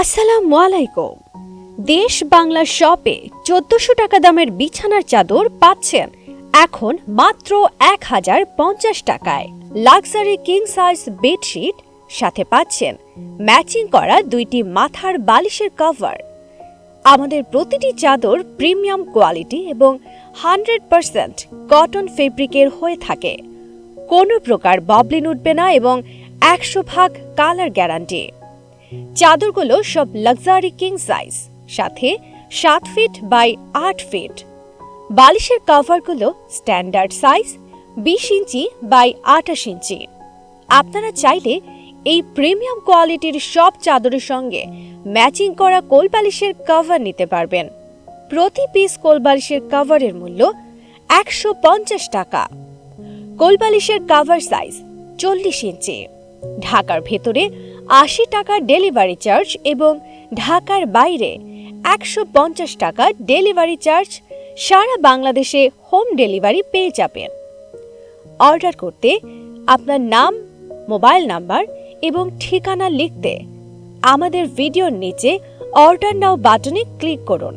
আসসালামু আলাইকুম। দেশ বাংলা শপে ১৪০০ টাকা দামের বিছানার চাদর পাচ্ছেন এখন মাত্র ১,০৫০ টাকায়। লাক্সারি কিং সাইজ বেডশিট সাথে পাচ্ছেন ম্যাচিং করা দুইটি মাথার বালিশের কভার। আমাদের প্রতিটি চাদর প্রিমিয়াম কোয়ালিটি এবং 100% কটন ফেব্রিকের হয়ে থাকে। কোনো প্রকার ববলিন উঠবে না এবং ১০০% কালার গ্যারান্টি। চাদরগুলো সব লাক্সারি কিং সাইজ, সাথে ৭ ফিট বাই ৮ ফিট। বালিশের কভারগুলো স্ট্যান্ডার্ড সাইজ ২০ ইঞ্চি বাই ২৮ ইঞ্চি। আপনারা চাইলে এই প্রিমিয়াম কোয়ালিটির সব চাদরের সঙ্গে ম্যাচিং করা কোলবালিশের কভার নিতে পারবেন। প্রতি পিস কোলবালিশের কভারের মূল্য ১৫০ টাকা। কোলবালিশের কভার সাইজ ৪০ ইঞ্চি। ঢাকার ভেতরে ৮০ টাকা ডেলিভারি চার্জ এবং ঢাকার বাইরে ১৫০ টাকা ডেলিভারি চার্জ। সারা বাংলাদেশে হোম ডেলিভারি পেয়ে যাবেন। অর্ডার করতে আপনার নাম, মোবাইল নাম্বার এবং ঠিকানা লিখতে আমাদের ভিডিওর নিচে অর্ডার নাও বাটনে ক্লিক করুন।